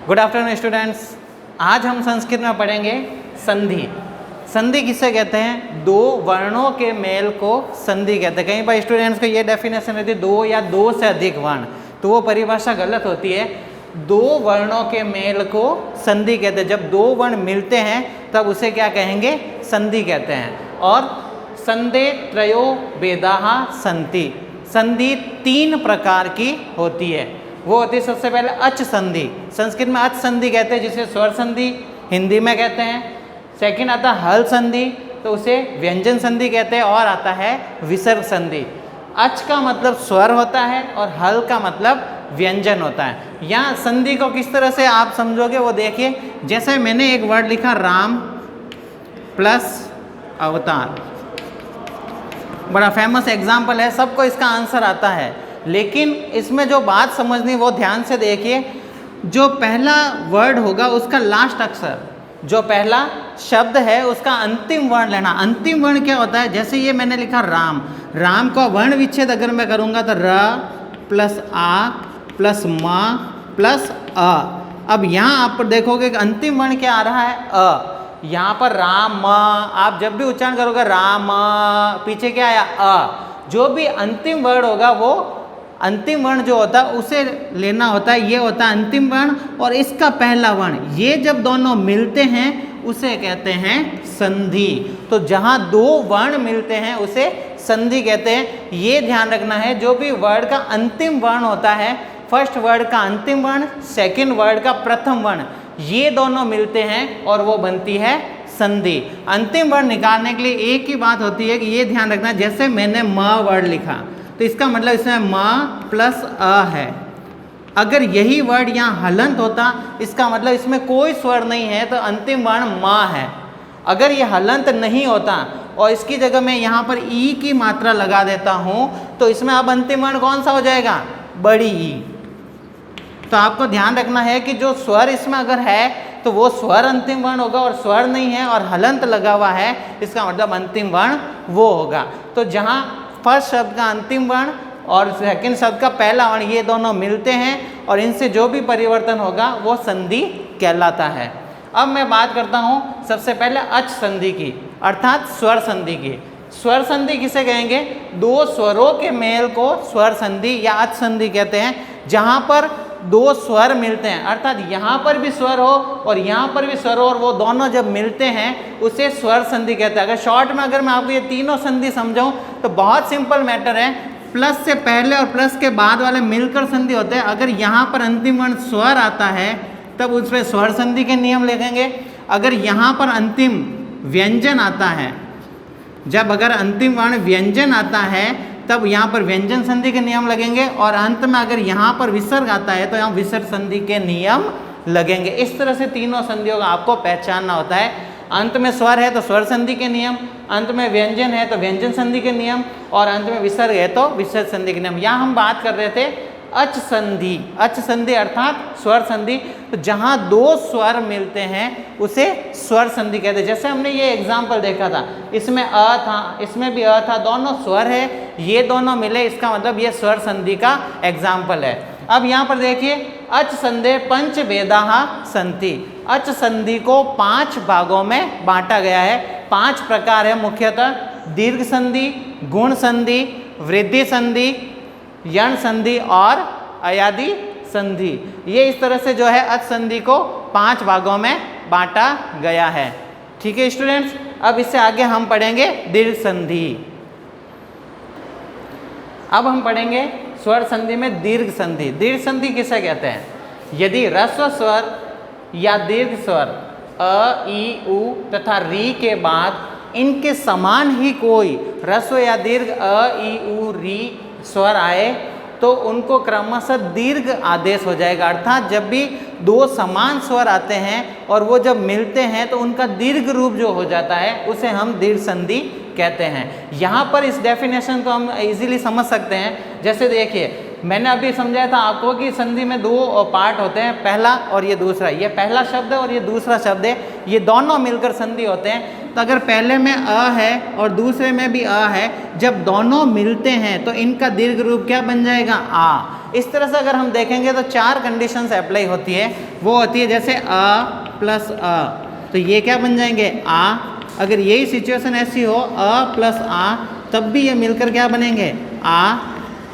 Good afternoon students. आज हम संस्कृत में पढ़ेंगे संधि। संधि किसे कहते हैं? दो वर्णों के मेल को संधि कहते हैं। कहीं पर स्टूडेंट्स को ये डेफिनेशन रहती है दो या दो से अधिक वर्ण, तो वो परिभाषा गलत होती है। दो वर्णों के मेल को संधि कहते हैं। जब दो वर्ण मिलते हैं तब उसे क्या कहेंगे? संधि कहते हैं। और संधे त्रयो भेदाः सन्ति। संधि तीन प्रकार की होती है। वो होती है सबसे पहले अच संधि। संस्कृत में अच संधि कहते हैं, जिसे स्वर संधि हिंदी में कहते हैं। सेकंड आता है हल संधि, तो उसे व्यंजन संधि कहते हैं। और आता है विसर्ग संधि। अच का मतलब स्वर होता है और हल का मतलब व्यंजन होता है। यहाँ संधि को किस तरह से आप समझोगे वो देखिए। जैसे मैंने एक वर्ड लिखा राम प्लस अवतार, बड़ा फेमस एग्जाम्पल है, सबको इसका आंसर आता है। लेकिन इसमें जो बात समझनी वो ध्यान से देखिए। जो पहला वर्ड होगा उसका लास्ट अक्षर, जो पहला शब्द है उसका अंतिम वर्ण लेना। अंतिम वर्ण क्या होता है? जैसे ये मैंने लिखा राम, राम का वर्ण विच्छेद अगर मैं करूँगा तो र प्लस आ प्लस मा प्लस अ। अब यहाँ आप देखोगे कि अंतिम वर्ण क्या आ रहा है? अ। यहाँ पर राम, आप जब भी उच्चारण करोगे राम, पीछे क्या आया? अ। जो भी अंतिम वर्ण होगा वो अंतिम वर्ण जो होता है उसे लेना होता है। ये होता है अंतिम वर्ण और इसका पहला वर्ण, ये जब दोनों मिलते हैं उसे कहते हैं संधि। तो जहाँ दो वर्ण मिलते हैं उसे संधि कहते हैं। ये ध्यान रखना है, जो भी वर्ड का अंतिम वर्ण होता है, फर्स्ट वर्ड का अंतिम वर्ण, सेकंड वर्ड का प्रथम वर्ण, ये दोनों मिलते हैं और वो बनती है संधि। अंतिम वर्ण निकालने के लिए एक ही बात होती है कि ये ध्यान रखना, जैसे मैंने म वर्ड लिखा तो इसका मतलब इसमें म प्लस अ है। अगर यही वर्ड यहाँ हलंत होता, इसका मतलब इसमें कोई स्वर नहीं है, तो अंतिम वर्ण म है। अगर ये हलंत नहीं होता और इसकी जगह मैं यहाँ पर ई की मात्रा लगा देता हूँ तो इसमें अब अंतिम वर्ण कौन सा हो जाएगा? बड़ी ई। तो आपको ध्यान रखना है कि जो स्वर इसमें अगर है तो वो स्वर अंतिम वर्ण होगा, और स्वर नहीं है और हलंत लगा हुआ है, इसका मतलब अंतिम वर्ण वो होगा। तो जहाँ फर्स्ट शब्द का अंतिम वर्ण और सेकंड शब्द का पहला वर्ण, ये दोनों मिलते हैं और इनसे जो भी परिवर्तन होगा वो संधि कहलाता है। अब मैं बात करता हूँ सबसे पहले अच संधि की, अर्थात स्वर संधि की। स्वर संधि किसे कहेंगे? दो स्वरों के मेल को स्वर संधि या अच संधि कहते हैं। जहाँ पर दो स्वर मिलते हैं, अर्थात यहाँ पर भी स्वर हो और यहाँ पर भी स्वर हो, और वो दोनों जब मिलते हैं उसे स्वर संधि कहते हैं। अगर शॉर्ट में अगर मैं आपको ये तीनों संधि समझाऊं तो बहुत सिंपल मैटर है। प्लस से पहले और प्लस के बाद वाले मिलकर संधि होते हैं। अगर यहाँ पर अंतिम वर्ण स्वर आता है तब उस पर स्वर संधि के नियम लिखेंगे। अगर यहाँ पर अंतिम व्यंजन आता है, जब अगर अंतिम वर्ण व्यंजन आता है तब यहाँ पर व्यंजन संधि के नियम लगेंगे। और अंत में अगर यहाँ पर विसर्ग आता है तो यहाँ विसर्ग संधि के नियम लगेंगे। इस तरह से तीनों संधियों का आपको पहचानना होता है। अंत में स्वर है तो स्वर संधि के नियम, अंत में व्यंजन है तो व्यंजन संधि के नियम, और अंत में विसर्ग है तो विसर्ग संधि के नियम। यहाँ हम बात कर रहे थे अच संधि। अच संधि अर्थात स्वर संधि। तो जहाँ दो स्वर मिलते हैं उसे स्वर संधि कहते हैं। जैसे हमने ये एग्जाम्पल देखा था, इसमें अ था, इसमें भी अ था, दोनों स्वर है, ये दोनों मिले, इसका मतलब ये स्वर संधि का एग्जाम्पल है। अब यहाँ पर देखिए, अच संधे पंच भेदाः सन्ति। अच संधि को 5 भागों में बांटा गया है। 5 प्रकार है मुख्यतः: दीर्घ संधि, गुण संधि, वृद्धि संधि, यण संधि और अयादि संधि। ये इस तरह से जो है अच संधि को 5 भागों में बांटा गया है। ठीक है स्टूडेंट्स, अब इससे आगे हम पढ़ेंगे दीर्घ संधि। अब हम पढ़ेंगे स्वर संधि में दीर्घ संधि। दीर्घ संधि किसे कहते हैं? यदि ह्रस्व स्वर या दीर्घ स्वर अ, ई, उ तथा री के बाद इनके समान ही कोई ह्रस्व या दीर्घ अ, ई, उ, री स्वर आए तो उनको क्रमशः दीर्घ आदेश हो जाएगा। अर्थात जब भी दो समान स्वर आते हैं और वो जब मिलते हैं तो उनका दीर्घ रूप जो हो जाता है उसे हम दीर्घ संधि कहते हैं। यहाँ पर इस डेफिनेशन को हम इजीली समझ सकते हैं। जैसे देखिए, मैंने अभी समझाया था आपको कि संधि में दो पार्ट होते हैं, पहला और ये दूसरा। ये पहला शब्द है और ये दूसरा शब्द है, ये दोनों मिलकर संधि होते हैं। तो अगर पहले में अ है और दूसरे में भी अ है, जब दोनों मिलते हैं तो इनका दीर्घ रूप क्या बन जाएगा? आ। इस तरह से अगर हम देखेंगे तो 4 कंडीशंस अप्लाई होती है। वो होती है जैसे अ प्लस अ, तो ये क्या बन जाएंगे? आ। अगर यही सिचुएशन ऐसी हो अ प्लस आ, तब भी ये मिलकर क्या बनेंगे? आ।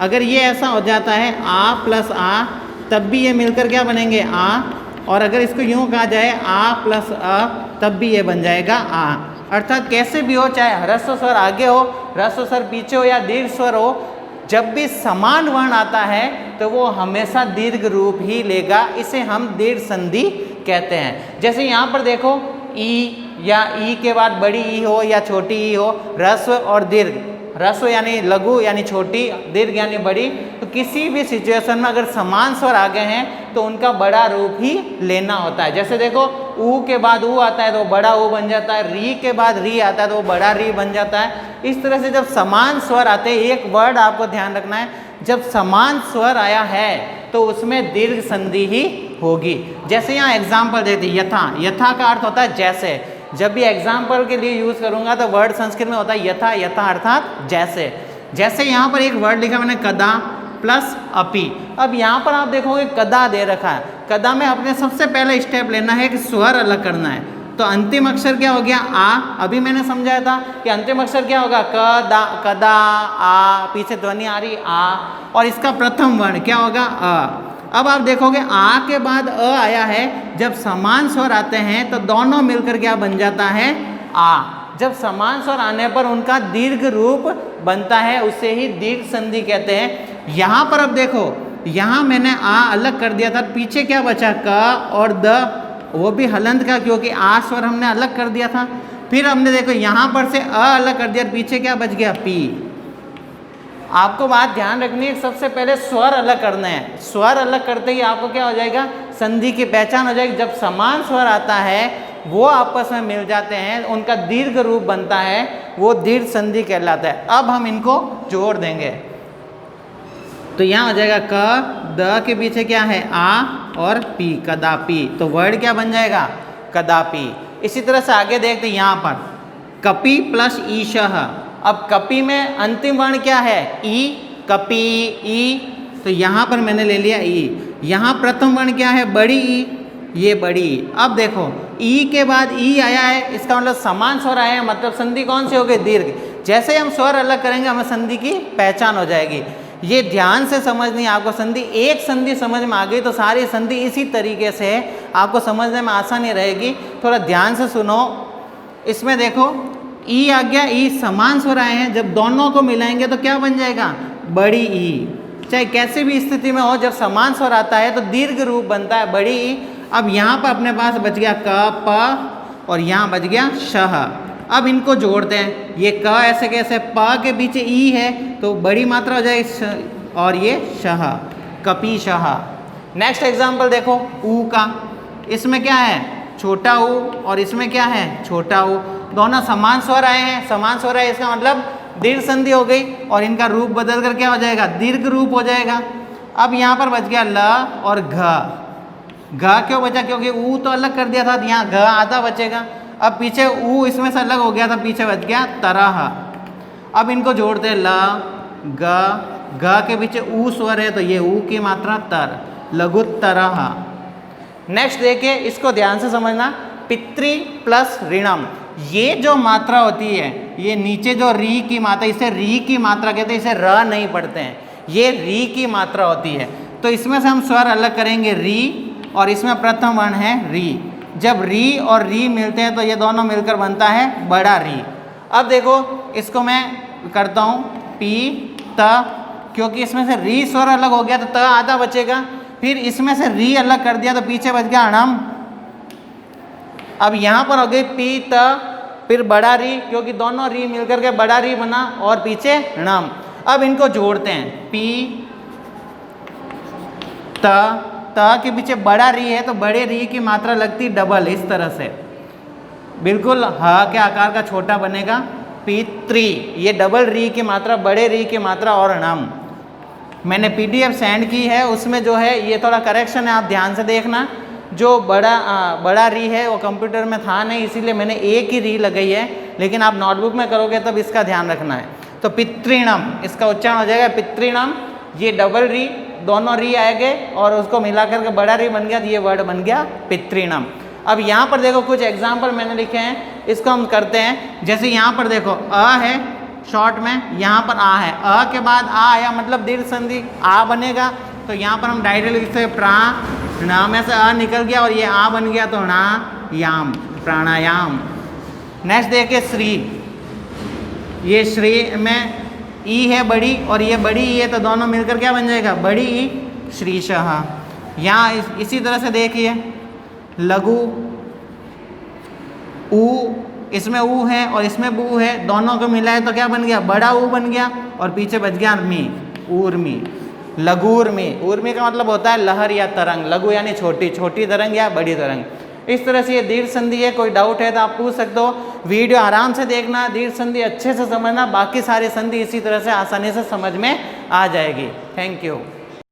अगर ये ऐसा हो जाता है आ प्लस आ, तब भी ये मिलकर क्या बनेंगे? आ। और अगर इसको यूँ कहा जाए आ प्लस अ, तब भी ये बन जाएगा आ। अर्थात कैसे भी हो, चाहे ह्रस्व स्वर आगे हो, ह्रस्व स्वर पीछे हो या दीर्घ स्वर हो, जब भी समान वर्ण आता है तो वो हमेशा दीर्घ रूप ही लेगा। इसे हम दीर्घ संधि कहते हैं। जैसे यहाँ पर देखो ई या ई के बाद बड़ी ई हो या छोटी ई हो, ह्रस्व और दीर्घ, ह्रस्व यानी लघु यानी छोटी, दीर्घ यानी बड़ी, तो किसी भी सिचुएशन में अगर समान स्वर आ गए हैं तो उनका बड़ा रूप ही लेना होता है। जैसे देखो ऊ के बाद ऊ आता है तो बड़ा ऊ बन जाता है, री के बाद री आता है तो वो बड़ा री बन जाता है। इस तरह से जब समान स्वर आते हैं, एक वर्ड आपको ध्यान रखना है, जब समान स्वर आया है तो उसमें दीर्घ संधि ही होगी। जैसे यहाँ एग्जाम्पल देते यथा, यथा का अर्थ होता है जैसे। जब भी एग्जाम्पल के लिए यूज करूंगा तो वर्ड संस्कृत में होता है यथा, यथा अर्थात जैसे। जैसे यहाँ पर एक वर्ड लिखा मैंने कदा प्लस अपि। अब यहाँ पर आप देखोगे कदा दे रखा है, कदा में अपने सबसे पहले स्टेप लेना है कि स्वर अलग करना है। तो अंतिम अक्षर क्या हो गया? आ। अभी मैंने समझाया था कि अंतिम अक्षर क्या होगा? कदा, कदा, आ, पीछे ध्वनि आ रही आ, और इसका प्रथम वर्ण क्या होगा? अ। अब आप देखोगे आ के बाद अ आया है, जब समान स्वर आते हैं तो दोनों मिलकर क्या बन जाता है? आ। जब समान स्वर आने पर उनका दीर्घ रूप बनता है, उसे ही दीर्घ संधि कहते हैं। यहाँ पर अब देखो, यहाँ मैंने आ अलग कर दिया था, पीछे क्या बचा? क और द, वो भी हलंत का, क्योंकि आ स्वर हमने अलग कर दिया था। फिर हमने देखो यहाँ पर से अ अलग कर दिया, पीछे क्या बच गया? पी। आपको बात ध्यान रखनी है, सबसे पहले स्वर अलग करना है। स्वर अलग करते ही आपको क्या हो जाएगा? संधि की पहचान हो जाएगी। जब समान स्वर आता है वो आपस में मिल जाते हैं, उनका दीर्घ रूप बनता है, वो दीर्घ संधि कहलाता है। अब हम इनको जोड़ देंगे तो यहाँ हो जाएगा क, द के पीछे क्या है? आ और पी, कदापि। तो वर्ड क्या बन जाएगा? कदापि। इसी तरह से आगे देखते हैं, यहाँ पर कपि प्लस ईशः। अब कपि में अंतिम वर्ण क्या है? ई, कपि ई, तो यहाँ पर मैंने ले लिया ई। यहाँ प्रथम वर्ण क्या है? बड़ी ई, ये बड़ी ई। अब देखो ई के बाद ई आया है, इसका मतलब समान स्वर आया है, मतलब संधि कौन सी हो गई? दीर्घ। जैसे हम स्वर अलग करेंगे हमें संधि की पहचान हो जाएगी। ये ध्यान से समझनी है आपको संधि। एक संधि समझ में आ गई तो सारी संधि इसी तरीके से आपको समझने में आसानी रहेगी। थोड़ा ध्यान से सुनो। इसमें देखो ई आ गया, ई समान स्वर आए हैं, जब दोनों को मिलाएंगे तो क्या बन जाएगा? बड़ी ई। चाहे कैसी भी स्थिति में हो, जब समान स्वर आता है तो दीर्घ रूप बनता है बड़ी ई। अब यहाँ पर अपने पास बच गया क, प, और यहाँ बच गया शह। अब इनको जोड़ते हैं। ये क ऐसे कैसे? प के पीछे ई है तो बड़ी मात्रा हो जाएगी, और ये शह, कपि शह। नेक्स्ट एग्जाम्पल देखो ऊ का। इसमें क्या है? छोटा ऊ, और इसमें क्या है? छोटा ऊ। दोनों समान स्वर आए हैं, समान स्वर आए, इसका मतलब दीर्घ संधि हो गई, और इनका रूप बदल कर क्या हो जाएगा? दीर्घ रूप हो जाएगा। अब यहाँ पर बच गया ल और घ। घ क्यों बचा? क्योंकि ऊ तो अलग कर दिया था, यहाँ घ आधा बचेगा। अब पीछे ऊ इसमें से अलग हो गया था, पीछे बच गया तरह। अब इनको जोड़ते हैं ल, ग, घ के पीछे ऊ स्वर है तो ये ऊ की मात्रा तर, लघु तरह। नेक्स्ट देखिए, इसको ध्यान से समझना। पितृ प्लस ऋणम, ये जो मात्रा होती है, ये नीचे जो री की मात्रा, इसे री की मात्रा कहते हैं, इसे र नहीं पढ़ते हैं, ये री की मात्रा होती है। तो इसमें से हम स्वर अलग करेंगे री, और इसमें प्रथम वर्ण है री। जब री और री मिलते हैं तो ये दोनों मिलकर बनता है बड़ा री। अब देखो इसको मैं करता हूँ पी त, क्योंकि इसमें से री स्वर अलग हो गया तो त आधा बचेगा। फिर इसमें से री अलग कर दिया तो पीछे बच गया अणम। अब यहाँ पर हो गई पी त, फिर बड़ा री, क्योंकि दोनों री मिलकर के बड़ा री बना, और पीछे णम। अब इनको जोड़ते हैं पी त, त के पीछे बड़ा री है तो बड़े री की मात्रा लगती डबल, इस तरह से बिल्कुल ह के आकार का छोटा बनेगा पितृ। ये डबल री की मात्रा, बड़े री की मात्रा और णम। मैंने PDF सेंड की है, उसमें जो है ये थोड़ा करेक्शन है, आप ध्यान से देखना। जो बड़ा री है वो कंप्यूटर में था नहीं, इसीलिए मैंने एक ही री लगाई है, लेकिन आप नोटबुक में करोगे तब इसका ध्यान रखना है। तो पितृणम, इसका उच्चारण हो जाएगा पितृणम। ये डबल री, दोनों री आएंगे और उसको मिला करके बड़ा री बन गया, तो ये वर्ड बन गया पितृणम। अब यहाँ पर देखो कुछ एग्जाम्पल मैंने लिखे हैं, इसको हम करते हैं। जैसे यहाँ पर देखो अ है शॉर्ट में, यहाँ पर आ है, अ के बाद आ आया मतलब दीर्घ संधि आ बनेगा। तो यहाँ पर हम डायरेक्ट लिखते हैं प्रा ना में से अ निकल गया और ये आ बन गया, तो ना याम, प्राणायाम। नेक्स्ट देखिए श्री, ये श्री में ई है बड़ी और ये बड़ी ई है, तो दोनों मिलकर क्या बन जाएगा, बड़ी ई श्रीशः। यहाँ इसी तरह से देखिए लघु, ऊ, इसमें ऊ है और इसमें बू है, दोनों को मिला है तो क्या बन गया, बड़ा ऊ बन गया और पीछे बच गया मी, ऊर्मी। लघुर्मी, ऊर्मी का मतलब होता है लहर या तरंग, लघु यानी छोटी, छोटी तरंग या बड़ी तरंग। इस तरह से ये दीर्घ संधि है। कोई डाउट है तो आप पूछ सकते हो। वीडियो आराम से देखना, दीर्घ संधि अच्छे से समझना, बाकी सारी संधि इसी तरह से आसानी से समझ में आ जाएगी। Thank you.